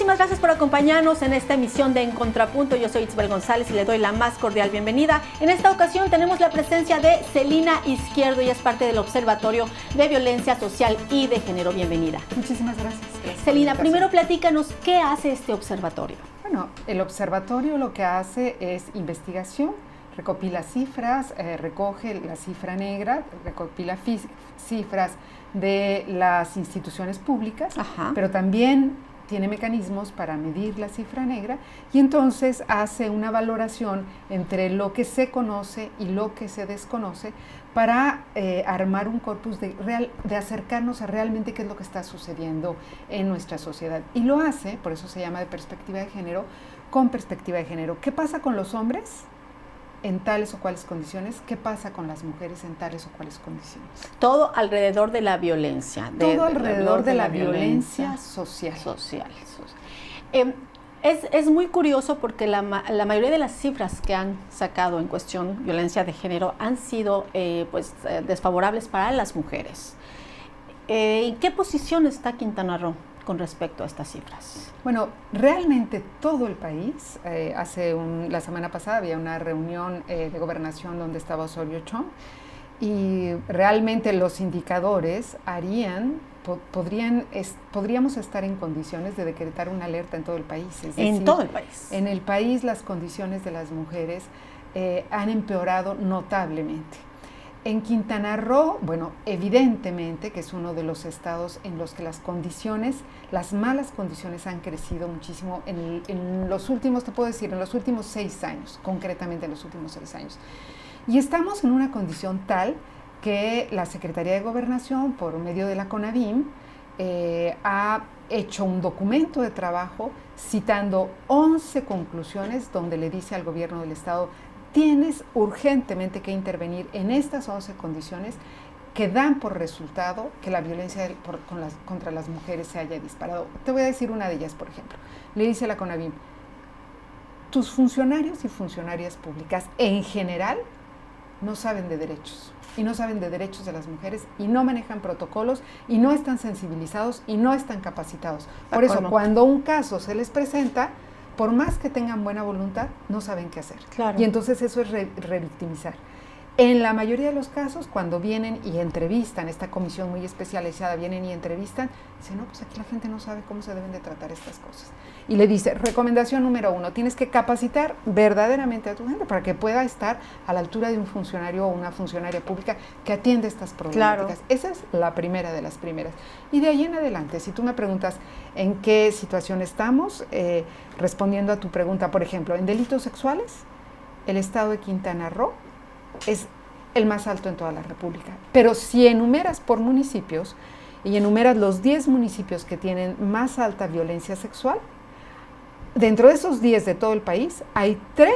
Muchísimas gracias por acompañarnos en esta emisión de En Contrapunto. Yo soy Itzbel González y le doy la más cordial bienvenida. En esta ocasión tenemos la presencia de Celina Izquierdo, y es parte del Observatorio de Violencia Social y de Género. Bienvenida. Muchísimas gracias. Celina, primero platícanos, ¿qué hace este observatorio? Bueno, el observatorio lo que hace es investigación, recopila cifras, recoge la cifra negra, recopila cifras de las instituciones públicas, pero también tiene mecanismos para medir la cifra negra y entonces hace una valoración entre lo que se conoce y lo que se desconoce para armar un corpus de acercarnos a realmente qué es lo que está sucediendo en nuestra sociedad. Y lo hace, por eso se llama de perspectiva de género, con perspectiva de género. ¿Qué pasa con los hombres en tales o cuales condiciones? ¿Qué pasa con las mujeres en tales o cuales condiciones? Todo alrededor de la violencia. Todo alrededor de la violencia social. Es muy curioso porque la mayoría de las cifras que han sacado en cuestión violencia de género han sido desfavorables para las mujeres. ¿En qué posición está Quintana Roo con respecto a estas cifras? Bueno, realmente todo el país, la semana pasada había una reunión de gobernación donde estaba Osorio Chong, y realmente los indicadores podríamos estar en condiciones de decretar una alerta en todo el país. Es decir, en todo el país. En el país las condiciones de las mujeres han empeorado notablemente. En Quintana Roo, bueno, evidentemente que es uno de los estados en los que las malas condiciones han crecido muchísimo en los últimos, te puedo decir, en los últimos 6 años, concretamente en los últimos 6 años. Y estamos en una condición tal que la Secretaría de Gobernación, por medio de la CONAVIM, ha hecho un documento de trabajo citando 11 conclusiones donde le dice al gobierno del estado: tienes urgentemente que intervenir en estas 11 condiciones que dan por resultado que la violencia contra las mujeres se haya disparado. Te voy a decir una de ellas, por ejemplo. Le dice la CONAVIM: tus funcionarios y funcionarias públicas en general no saben de derechos, y no saben de derechos de las mujeres, y no manejan protocolos, y no están sensibilizados, y no están capacitados. Por eso, cuando un caso se les presenta, por más que tengan buena voluntad, no saben qué hacer. Claro. Y entonces eso es revictimizar. En la mayoría de los casos, cuando vienen y entrevistan, esta comisión muy especializada, vienen y entrevistan, dicen: no, pues aquí la gente no sabe cómo se deben de tratar estas cosas. Y le dice: recomendación número 1, tienes que capacitar verdaderamente a tu gente para que pueda estar a la altura de un funcionario o una funcionaria pública que atiende estas problemáticas. Claro. Esa es la primera de las primeras. Y de ahí en adelante, si tú me preguntas en qué situación estamos, respondiendo a tu pregunta, por ejemplo, en delitos sexuales, el estado de Quintana Roo es el más alto en toda la República. Pero si enumeras por municipios y enumeras los 10 municipios que tienen más alta violencia sexual, dentro de esos 10 de todo el país hay 3,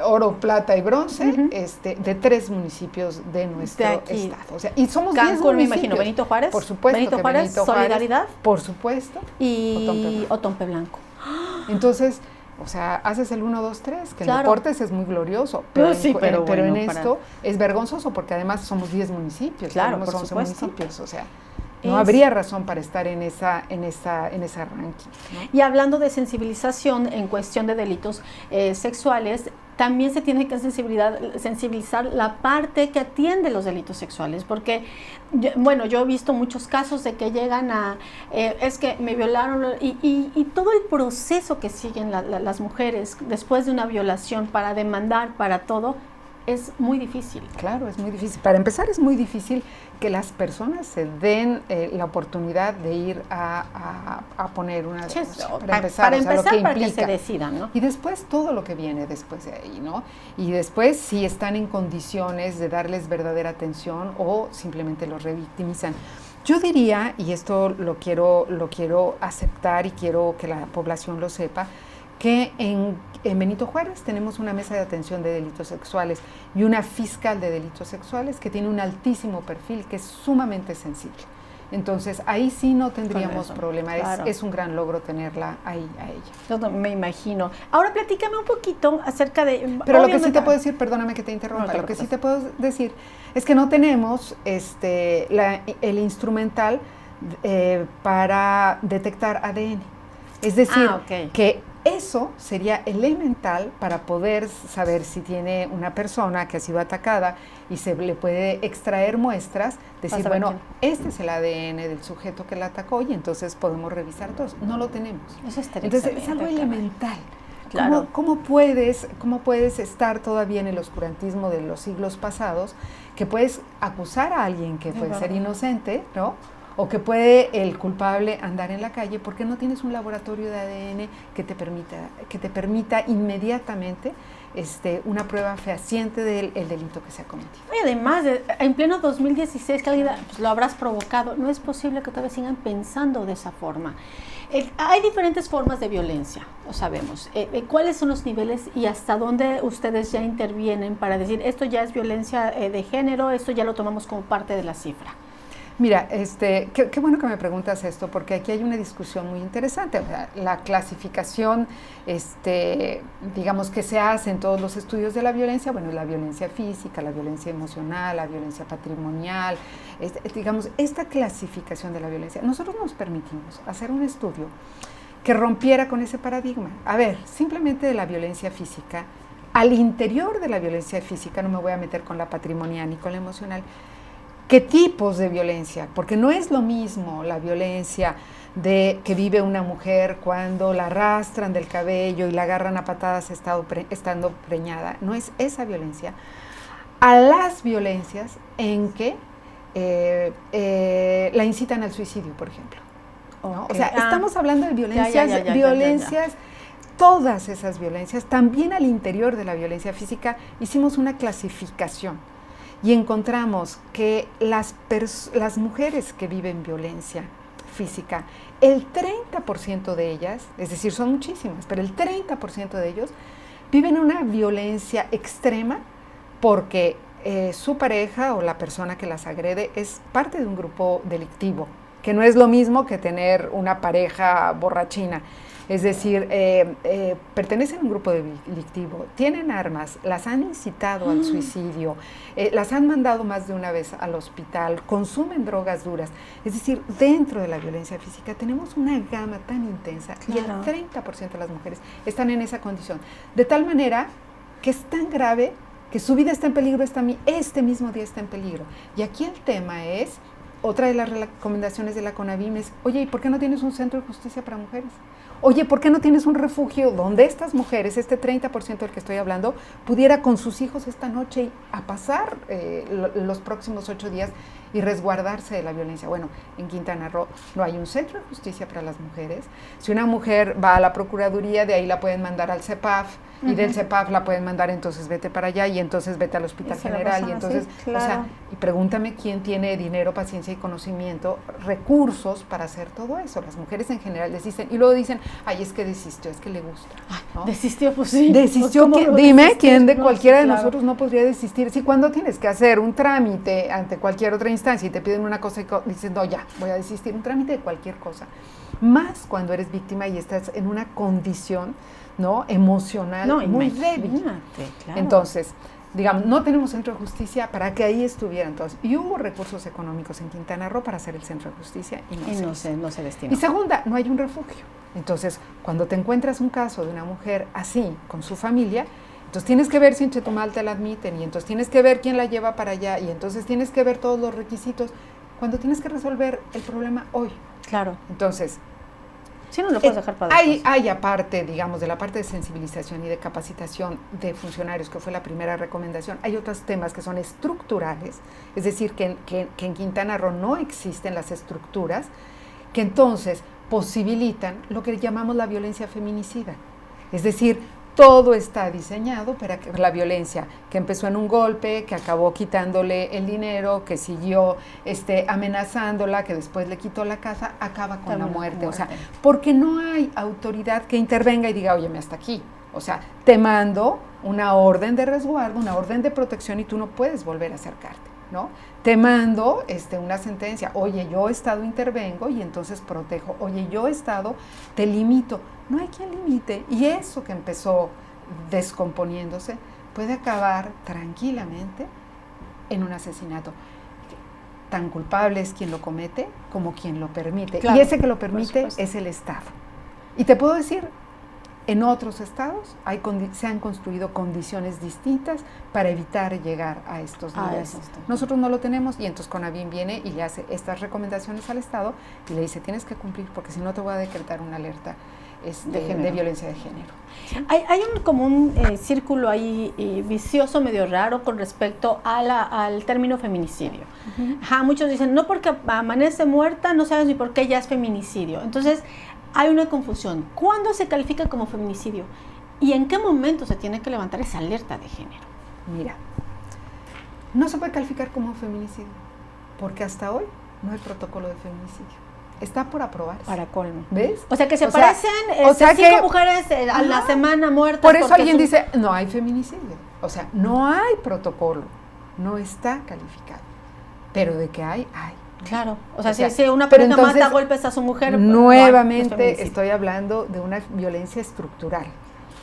oro, plata y bronce, de 3 municipios de nuestro estado. O sea, y somos 10 municipios. Me imagino, Benito Juárez. Por supuesto. Benito Juárez, Solidaridad. Por supuesto. Y Otompe Blanco. Entonces, o sea, haces el 1, 2, 3, que claro. En deportes es muy glorioso, pero bueno, en esto es vergonzoso porque además somos 10 municipios, claro, tenemos por 11 supuesto. municipios, o sea, no habría razón para estar en ese ranking, ¿no? Y hablando de sensibilización en cuestión de delitos sexuales, también se tiene que sensibilizar la parte que atiende los delitos sexuales, porque, yo he visto muchos casos de que llegan es que me violaron, y todo el proceso que siguen las mujeres después de una violación para demandar, para todo, es muy difícil. Claro, es muy difícil. Para empezar, es muy difícil que las personas se den la oportunidad de ir a poner una denuncia. Para que se decidan, ¿no? Y después todo lo que viene después de ahí, ¿no? Y después si están en condiciones de darles verdadera atención o simplemente los revictimizan. Yo diría, y esto lo quiero aceptar y quiero que la población lo sepa, que en Benito Juárez tenemos una mesa de atención de delitos sexuales y una fiscal de delitos sexuales que tiene un altísimo perfil, que es sumamente sensible. Entonces, ahí sí no tendríamos problema, claro. Es un gran logro tenerla ahí a ella. Yo me imagino. Ahora platícame un poquito acerca de... Pero lo que sí te puedo decir, perdóname que te interrumpa, lo que sí te puedo decir es que no tenemos el instrumental para detectar ADN. Es decir, que eso sería elemental para poder saber si tiene una persona que ha sido atacada y se le puede extraer muestras, decir, bueno, este es el ADN del sujeto que la atacó y entonces podemos revisar todos. No lo tenemos. Eso es entonces es algo elemental. Claro. ¿Cómo puedes estar todavía en el oscurantismo de los siglos pasados, que puedes acusar a alguien que puede ser inocente, ¿no? O que puede el culpable andar en la calle porque no tienes un laboratorio de ADN que te permita inmediatamente una prueba fehaciente del delito que se ha cometido? Y además, en pleno 2016, que alguien lo habrás provocado, no es posible que todavía sigan pensando de esa forma. Hay diferentes formas de violencia, lo sabemos. ¿Cuáles son los niveles y hasta dónde ustedes ya intervienen para decir esto ya es violencia de género, esto ya lo tomamos como parte de la cifra? Mira, qué bueno que me preguntas esto, porque aquí hay una discusión muy interesante. O sea, la clasificación, digamos, que se hace en todos los estudios de la violencia, bueno, la violencia física, la violencia emocional, la violencia patrimonial, digamos, esta clasificación de la violencia. Nosotros nos permitimos hacer un estudio que rompiera con ese paradigma. A ver, simplemente de la violencia física, al interior de la violencia física, no me voy a meter con la patrimonial ni con la emocional, ¿qué tipos de violencia? Porque no es lo mismo la violencia que vive una mujer cuando la arrastran del cabello y la agarran a patadas estando preñada. No es esa violencia. A las violencias en que la incitan al suicidio, por ejemplo, ¿no? O sea, estamos hablando de violencias, todas esas violencias, también al interior de la violencia física, hicimos una clasificación. Y encontramos que las mujeres que viven violencia física, el 30% de ellas, es decir, son muchísimas, pero el 30% de ellos viven una violencia extrema porque su pareja o la persona que las agrede es parte de un grupo delictivo, que no es lo mismo que tener una pareja borrachina. Es decir, pertenecen a un grupo delictivo, tienen armas, las han incitado al suicidio, las han mandado más de una vez al hospital, consumen drogas duras. Es decir, dentro de la violencia física tenemos una gama tan intensa, y el 30% de las mujeres están en esa condición. De tal manera que es tan grave que su vida está en peligro, este mismo día está en peligro. Y aquí el tema es, otra de las recomendaciones de la CONAVIM es, oye, ¿y por qué no tienes un centro de justicia para mujeres? Oye, ¿por qué no tienes un refugio donde estas mujeres, este 30% del que estoy hablando, pudiera con sus hijos esta noche a pasar los próximos 8 días y resguardarse de la violencia? Bueno, en Quintana Roo no hay un centro de justicia para las mujeres. Si una mujer va a la Procuraduría, de ahí la pueden mandar al CEPAF, y del CEPAF la pueden mandar, entonces vete para allá, y entonces vete al Hospital General, y entonces, o sea, y pregúntame quién tiene dinero, paciencia y conocimiento, recursos para hacer todo eso. Las mujeres en general desisten, y luego dicen, ay, es que desistió, es que le gusta, ¿no? Desistió, pues sí. Desistió, pues, dime quién de cualquiera de nosotros no podría desistir. Si cuando tienes que hacer un trámite ante cualquier otra instancia y te piden una cosa y dices, no, ya, voy a desistir, un trámite de cualquier cosa. Más cuando eres víctima y estás en una condición, ¿no?, emocional muy débil. Claro. Entonces, digamos, no tenemos centro de justicia para que ahí estuvieran todos. Y hubo recursos económicos en Quintana Roo para hacer el centro de justicia y no se destinó. Y segunda, no hay un refugio. Entonces, cuando te encuentras un caso de una mujer así, con su familia, entonces tienes que ver si en Chetumal te la admiten, y entonces tienes que ver quién la lleva para allá, y entonces tienes que ver todos los requisitos, cuando tienes que resolver el problema hoy. Claro. Entonces, sí, no lo puedes dejar para después. Hay aparte, digamos, de la parte de sensibilización y de capacitación de funcionarios, que fue la primera recomendación, hay otros temas que son estructurales, es decir, que en Quintana Roo no existen las estructuras, que entonces posibilitan lo que llamamos la violencia feminicida. Es decir, todo está diseñado para que la violencia que empezó en un golpe, que acabó quitándole el dinero, que siguió amenazándola, que después le quitó la casa, acaba con la muerte. O sea, porque no hay autoridad que intervenga y diga, óyeme, hasta aquí. O sea, te mando una orden de resguardo, una orden de protección, y tú no puedes volver a acercarte, ¿no? Te mando una sentencia, oye, yo Estado intervengo y entonces protejo, oye, yo Estado te limito. No hay quien limite, y eso que empezó descomponiéndose puede acabar tranquilamente en un asesinato. tan culpable es quien lo comete como quien lo permite. Claro, y ese que lo permite es el Estado. Y te puedo decir, en otros estados se han construido condiciones distintas para evitar llegar a estos niveles. Nosotros no lo tenemos y entonces CONAVIM viene y le hace estas recomendaciones al Estado y le dice, tienes que cumplir porque si no te voy a decretar una alerta de violencia de género. ¿Sí? Hay como un círculo ahí vicioso, medio raro con respecto al término feminicidio. Muchos dicen, no porque amanece muerta, no sabes ni por qué ya es feminicidio. Entonces, hay una confusión. ¿Cuándo se califica como feminicidio? ¿Y en qué momento se tiene que levantar esa alerta de género? Mira, no se puede calificar como feminicidio, porque hasta hoy no hay protocolo de feminicidio. Está por aprobarse. Para colmo. ¿Ves? O sea, que se parecen 5 mujeres a la semana muertas. Por eso alguien dice, no hay feminicidio. O sea, no hay protocolo, no está calificado. Pero de que hay. Claro, o sea, si una pareja mata a golpes a su mujer. Nuevamente estoy hablando de una violencia estructural,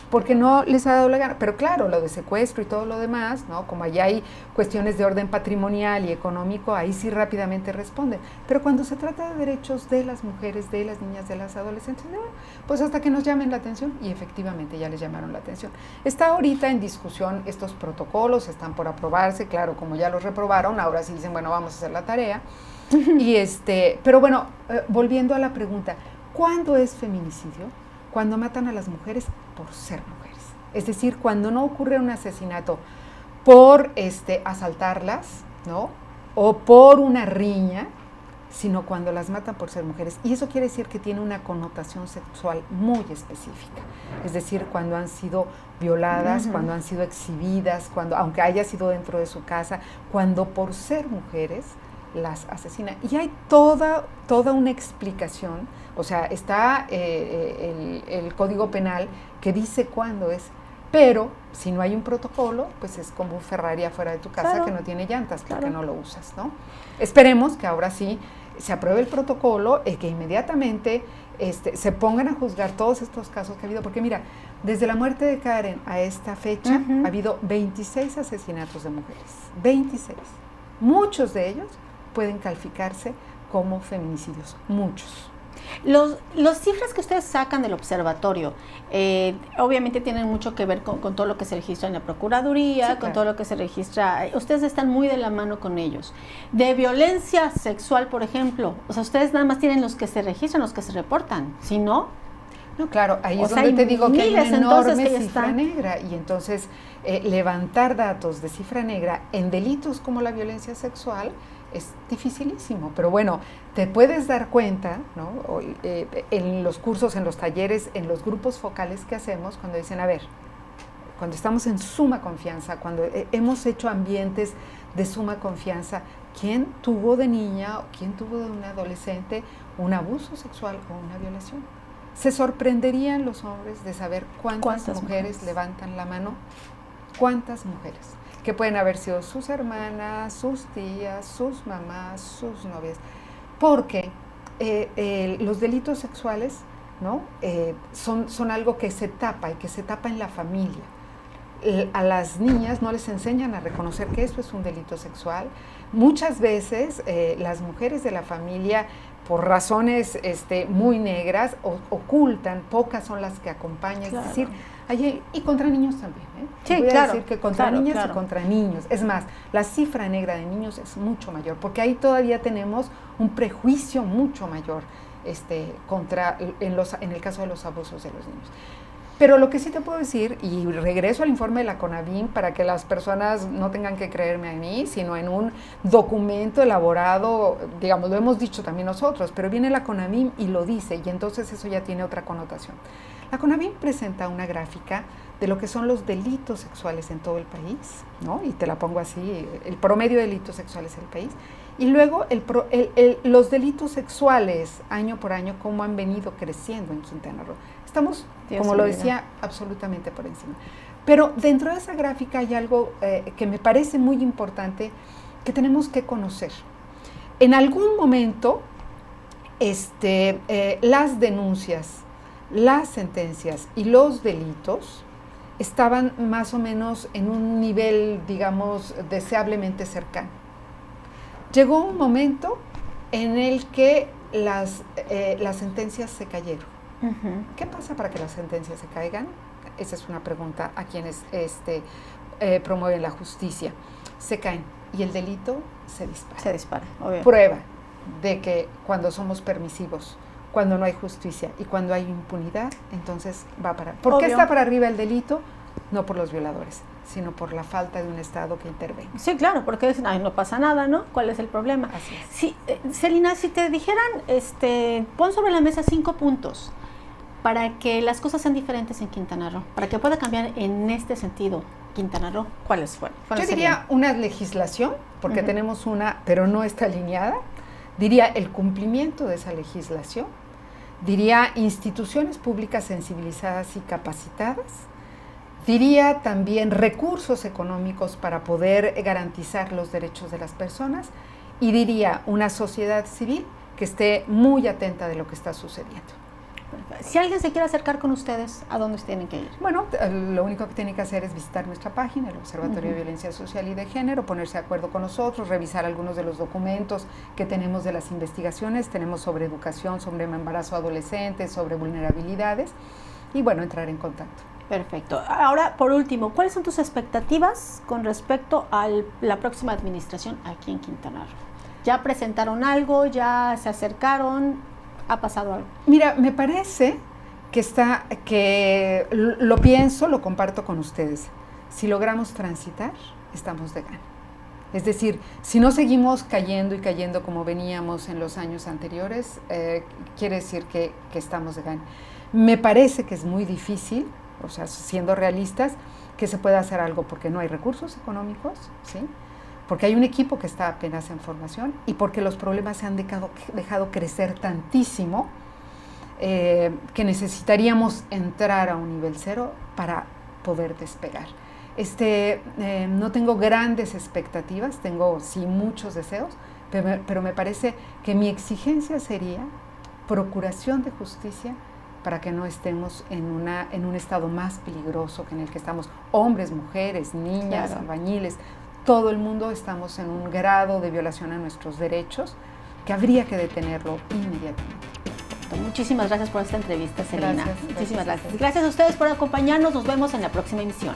porque no les ha dado la gana. Pero claro, lo de secuestro y todo lo demás, ¿no? Como allá hay cuestiones de orden patrimonial y económico, ahí sí rápidamente responden. Pero cuando se trata de derechos de las mujeres, de las niñas, de las adolescentes, no, pues hasta que nos llamen la atención, y efectivamente ya les llamaron la atención. Está ahorita en discusión estos protocolos, están por aprobarse, claro, como ya los reprobaron, ahora sí dicen, bueno, vamos a hacer la tarea. Pero bueno, volviendo a la pregunta, ¿cuándo es feminicidio? Cuando matan a las mujeres por ser mujeres. Es decir, cuando no ocurre un asesinato por asaltarlas, ¿no? O por una riña, sino cuando las matan por ser mujeres. Y eso quiere decir que tiene una connotación sexual muy específica. Es decir, cuando han sido violadas, cuando han sido exhibidas, aunque haya sido dentro de su casa, cuando por ser mujeres las asesinan. Y hay toda una explicación, o sea, está el Código Penal que dice cuándo es, pero si no hay un protocolo, pues es como un Ferrari afuera de tu casa que no tiene llantas porque no lo usas, ¿no? Esperemos que ahora sí se apruebe el protocolo y que inmediatamente se pongan a juzgar todos estos casos que ha habido, porque mira, desde la muerte de Karen a esta fecha ha habido 26 asesinatos de mujeres, 26. Muchos de ellos pueden calificarse como feminicidios, muchos. Los cifras que ustedes sacan del observatorio, obviamente tienen mucho que ver con todo lo que se registra en la Procuraduría, con todo lo que se registra, ustedes están muy de la mano con ellos. De violencia sexual, por ejemplo, o sea, ustedes nada más tienen los que se registran, los que se reportan, ¿sí no? No, claro, ahí es donde te digo que hay una enorme cifra negra, y entonces levantar datos de cifra negra en delitos como la violencia sexual es dificilísimo, pero bueno, te puedes dar cuenta, ¿no? En los cursos, en los talleres, en los grupos focales que hacemos, cuando dicen, a ver, cuando estamos en suma confianza, cuando hemos hecho ambientes de suma confianza, ¿quién tuvo de niña o quién tuvo de un adolescente un abuso sexual o una violación? Se sorprenderían los hombres de saber cuántas mujeres levantan la mano, cuántas mujeres, que pueden haber sido sus hermanas, sus tías, sus mamás, sus novias, porque los delitos sexuales, ¿no? Son algo que se tapa y que se tapa en la familia. A las niñas no les enseñan a reconocer que esto es un delito sexual. Muchas veces las mujeres de la familia, por razones muy negras, ocultan, pocas son las que acompañan, es decir, y contra niños también, Sí, voy a decir que contra niñas y contra niños. Es más, la cifra negra de niños es mucho mayor, porque ahí todavía tenemos un prejuicio mucho mayor en el caso de los abusos de los niños. Pero lo que sí te puedo decir, y regreso al informe de la CONAVIM para que las personas no tengan que creerme a mí, sino en un documento elaborado, digamos, lo hemos dicho también nosotros, pero viene la CONAVIM y lo dice, y entonces eso ya tiene otra connotación. La CONAVIM presenta una gráfica de lo que son los delitos sexuales en todo el país, ¿no? Y te la pongo así, el promedio de delitos sexuales en el país, y luego los delitos sexuales año por año, cómo han venido creciendo en Quintana Roo. Estamos, como lo decía, absolutamente por encima. Pero dentro de esa gráfica hay algo que me parece muy importante que tenemos que conocer. En algún momento, las denuncias, las sentencias y los delitos estaban más o menos en un nivel, digamos, deseablemente cercano. llegó un momento en el que las sentencias se cayeron. ¿Qué pasa para que las sentencias se caigan? Esa es una pregunta a quienes promueven la justicia. Se caen y el delito se dispara. Se dispara, obvio. Prueba de que cuando somos permisivos, cuando no hay justicia y cuando hay impunidad, entonces va para... ¿Por qué está para arriba el delito? No por los violadores, sino por la falta de un Estado que intervenga. Sí, claro, porque dicen, ay, no pasa nada, ¿no? ¿Cuál es el problema? Así es. Sí, Celina, si te dijeran, pon sobre la mesa 5 puntos para que las cosas sean diferentes en Quintana Roo, para que pueda cambiar en este sentido Quintana Roo, ¿cuáles fueron? Yo diría una legislación, porque tenemos una, pero no está alineada. Diría el cumplimiento de esa legislación. Diría instituciones públicas sensibilizadas y capacitadas. Diría también recursos económicos para poder garantizar los derechos de las personas. Y diría una sociedad civil que esté muy atenta de lo que está sucediendo. Si alguien se quiere acercar con ustedes, ¿a dónde tienen que ir? Bueno, lo único que tienen que hacer es visitar nuestra página, el Observatorio de Violencia Social y de Género, ponerse de acuerdo con nosotros, revisar algunos de los documentos que tenemos de las investigaciones. Tenemos sobre educación, sobre embarazo adolescente, sobre vulnerabilidades y bueno, entrar en contacto. Perfecto. Ahora, por último, ¿cuáles son tus expectativas con respecto a la próxima administración aquí en Quintana Roo? ¿Ya presentaron algo? ¿Ya se acercaron? ¿Ha pasado algo? Mira, me parece que lo pienso, lo comparto con ustedes. Si logramos transitar, estamos de gana. Es decir, si no seguimos cayendo y cayendo como veníamos en los años anteriores, quiere decir que estamos de gana. Me parece que es muy difícil, o sea, siendo realistas, que se pueda hacer algo porque no hay recursos económicos, ¿sí? Porque hay un equipo que está apenas en formación y porque los problemas se han dejado crecer tantísimo que necesitaríamos entrar a un nivel cero para poder despegar. No tengo grandes expectativas, tengo sí muchos deseos, pero me parece que mi exigencia sería procuración de justicia para que no estemos en un estado más peligroso que en el que estamos hombres, mujeres, niñas, claro, albañiles. Todo el mundo estamos en un grado de violación a nuestros derechos que habría que detenerlo inmediatamente. Perfecto. Muchísimas gracias por esta entrevista, Celina. Gracias. Muchísimas gracias. Gracias a ustedes por acompañarnos. Nos vemos en la próxima emisión.